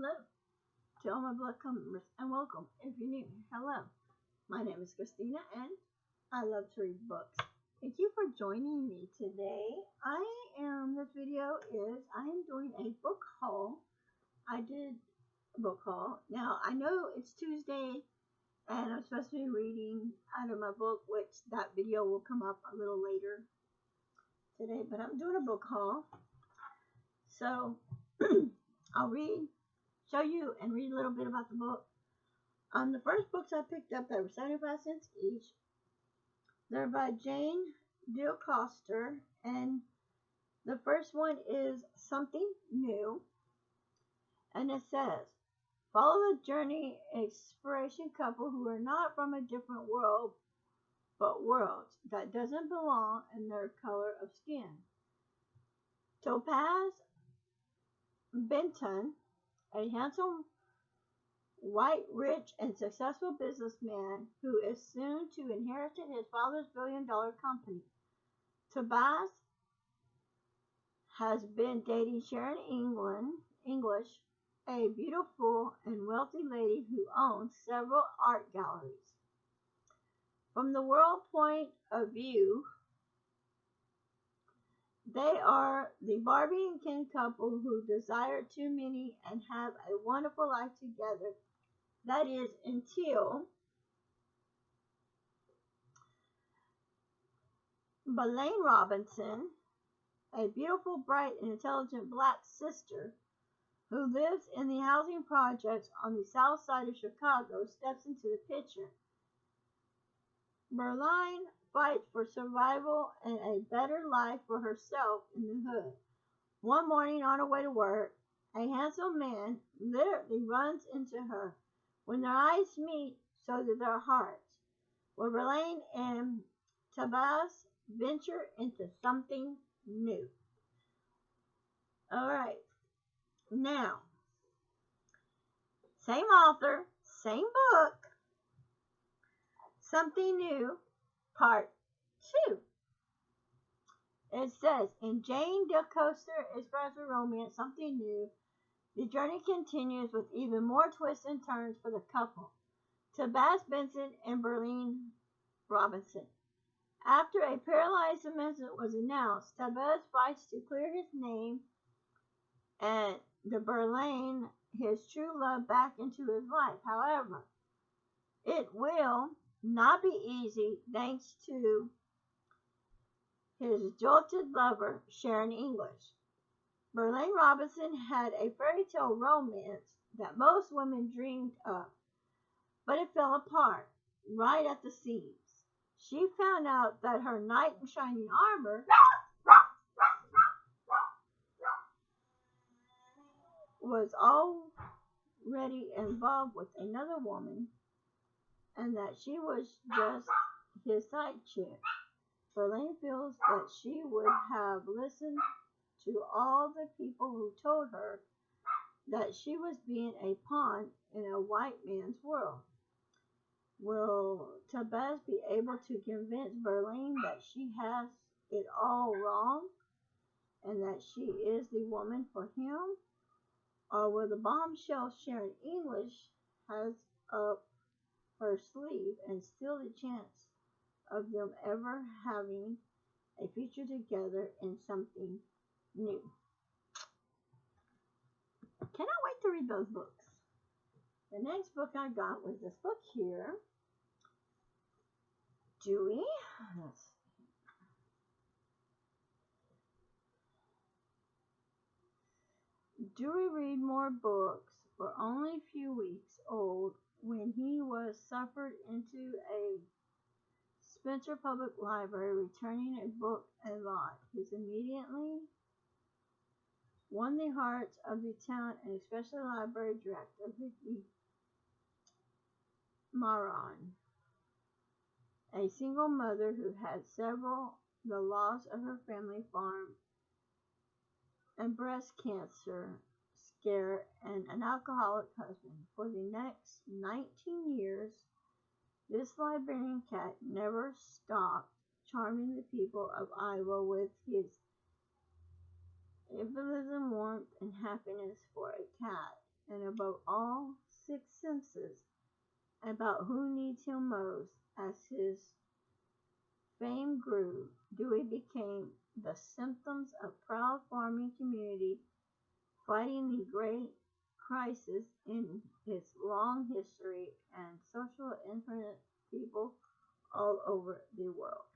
Hello to all my blood members and welcome if you're new. Hello, my name is Christina and I love to read books. Thank you for joining me today. This video is I am doing a book haul. I did a book haul. Now I know it's Tuesday and I'm supposed to be reading out of my book, which that video will come up a little later today, but I'm doing a book haul. So I'll show you and read a little bit about the book. The first books I picked up that were 75 cents each. They're by Jane DeCoster, and the first one is Something New, and it says, follow the journey exploration couple who are not from a different world, but worlds that doesn't belong in their color of skin. Topaz Benton, a handsome, white, rich, and successful businessman who is soon to inherit his father's billion-dollar company. Topaz has been dating Sharon English, a beautiful and wealthy lady who owns several art galleries. From the world point of view, they are the Barbie and Ken couple who desire too many and have a wonderful life together. That is until Belaine Robinson, a beautiful, bright, and intelligent black sister who lives in the housing projects on the south side of Chicago, steps into the picture. Belaine fights for survival and a better life for herself in the hood. One morning on her way to work, a handsome man literally runs into her. When their eyes meet, so do their hearts. Where Belaine and Topaz venture into something new. Alright, now, same author, same book, Something New, Part 2. It says, in Jane DeCoster espresso romance, Something New, the journey continues with even more twists and turns for the couple, Topaz Benson and Belaine Robinson. After a paralyzed amendment was announced, Topaz fights to clear his name and the Belaine, his true love, back into his life. However, it will not be easy thanks to his jilted lover, Sharon English. Belaine Robinson had a fairy tale romance that most women dreamed of, but it fell apart right at the seams. She found out that her knight in shining armor was already involved with another woman and that she was just his side chick. Belaine feels that she would have listened to all the people who told her that she was being a pawn in a white man's world. Will Topaz be able to convince Belaine that she has it all wrong and that she is the woman for him? Or will the bombshell Sharon English has up her sleeve and steal the chance of them ever having a future together in something new? Cannot wait to read those books. The next book I got was this book here, Dewey. Dewey read more books for only a few weeks old when he was suffered into a Spencer Public Library, returning a book a lot. He immediately won the hearts of the town and especially library director Vicky Maron, a single mother who had the loss of her family farm and breast cancer scare and an alcoholic husband. For the next 19 years, this librarian cat never stopped charming the people of Iowa with his Evangelism, warmth, and happiness for a cat and a both all six senses about who needs him most. As his fame grew, Dewey became the symptoms of proud farming community fighting the great crisis in its long history and social infinite people all over the world.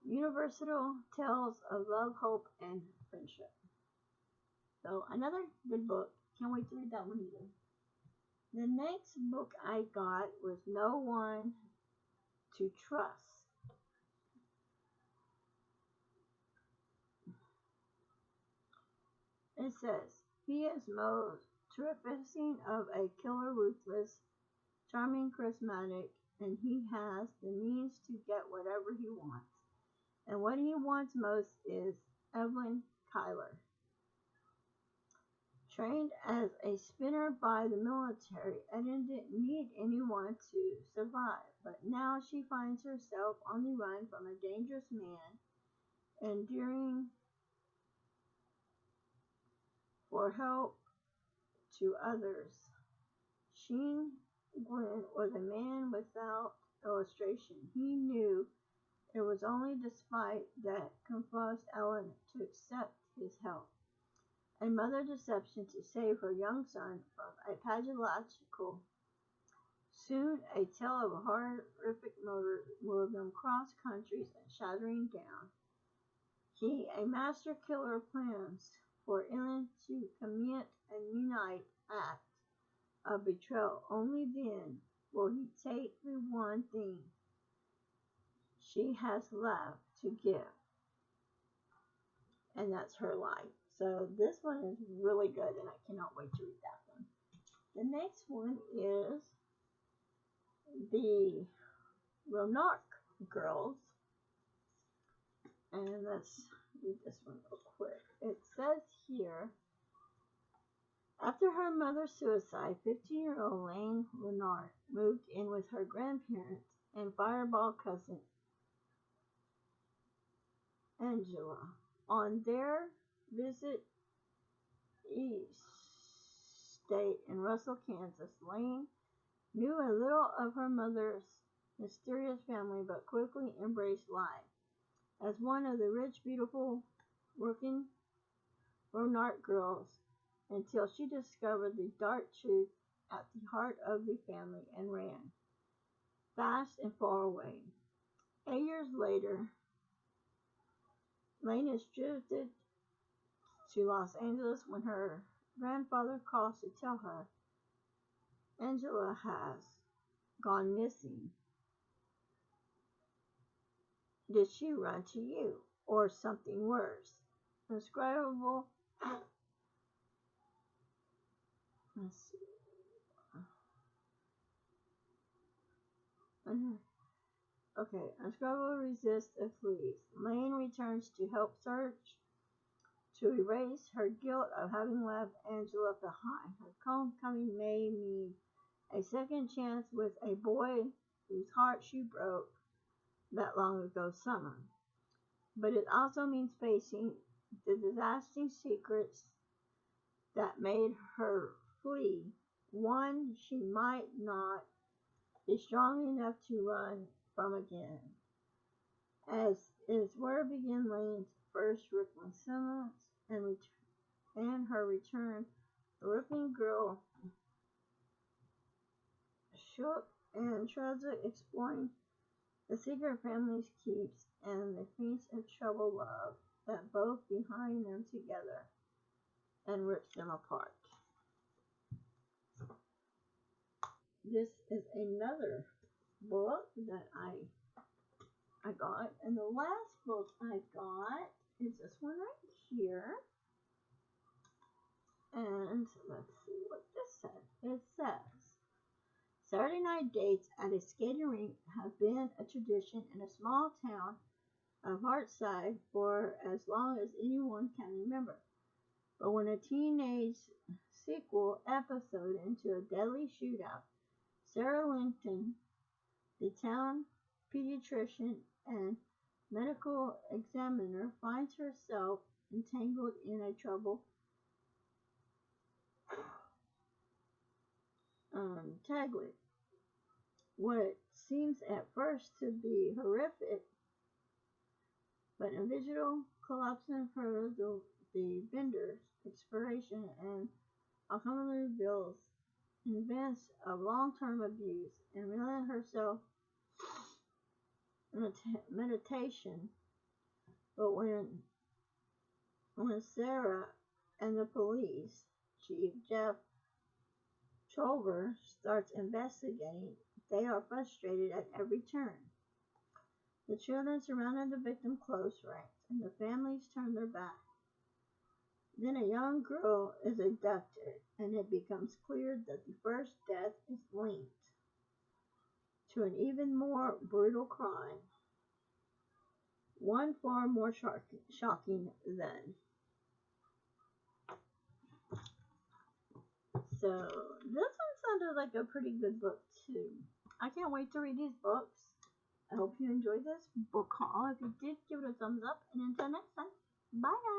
Universal Tales of Love, Hope, and Friendship. So another good book. Can't wait to read that one either. The next book I got was No One to Trust. It says, he is most terrifying of a killer, ruthless, charming, charismatic, and he has the means to get whatever he wants. And what he wants most is Evelyn Kyler. Trained as a spinner by the military, Eden didn't need anyone to survive, but now she finds herself on the run from a dangerous man, enduring for help to others. Sheen Gwynn was a man without illustration. He knew it was only despite that compelled Ellen to accept his help. A mother deception to save her young son from a pathological. Soon a tale of a horrific murder will them cross countries and shattering down. He, a master killer, plans for Ellen to commit a unite act of betrayal. Only then will he take the one thing she has left to give, and that's her life. So this one is really good, and I cannot wait to read that one. The next one is the Roanoke Girls, and let's read this one real quick. It says here, after her mother's suicide, 15-year-old Lane Roanoke moved in with her grandparents and fireball cousin Angela. On their visit East State in Russell, Kansas, Lane knew a little of her mother's mysterious family, but quickly embraced life as one of the rich, beautiful, working Roanoke girls until she discovered the dark truth at the heart of the family and ran fast and far away. 8 years later, Lane is drifted to Los Angeles when her grandfather calls to tell her Angela has gone missing. Did she run to you, or something worse? Inscribable. Let's see. Okay, Unscribable resists and flees. Lane returns to help search to erase her guilt of having left Angela behind. Her homecoming may mean a second chance with a boy whose heart she broke that long ago summer. But it also means facing the disastrous secrets that made her flee, one she might not be strong enough to run from again. As is where began Lane's first reconnaissance and her return, the ripping girl shook and tragic, exploring the secret families keeps and the feats of troubled love that both behind them together and rips them apart. This is another book that I got, and the last book I got is this one right here. And let's see what this says. It says, Saturday night dates at a skating rink have been a tradition in a small town of Hartside for as long as anyone can remember. But when a teenage sequel episode into a deadly shootout, Sarah Lincoln, the town pediatrician and medical examiner, finds herself entangled in a trouble Taglit. What seems at first to be horrific, but a visual collapsing for the vendor's expiration and ultimately reveals events of long-term abuse and revealing herself meditation. But when Sarah and the police chief Jeff Trover starts investigating, they are frustrated at every turn. The children surrounded the victim close ranks, and the families turn their back. Then a young girl is abducted, and it becomes clear that the first death is linked to an even more brutal crime, one far more shocking than. So, this one sounded like a pretty good book, too. I can't wait to read these books. I hope you enjoyed this book haul. If you did, give it a thumbs up. And until next time, bye guys.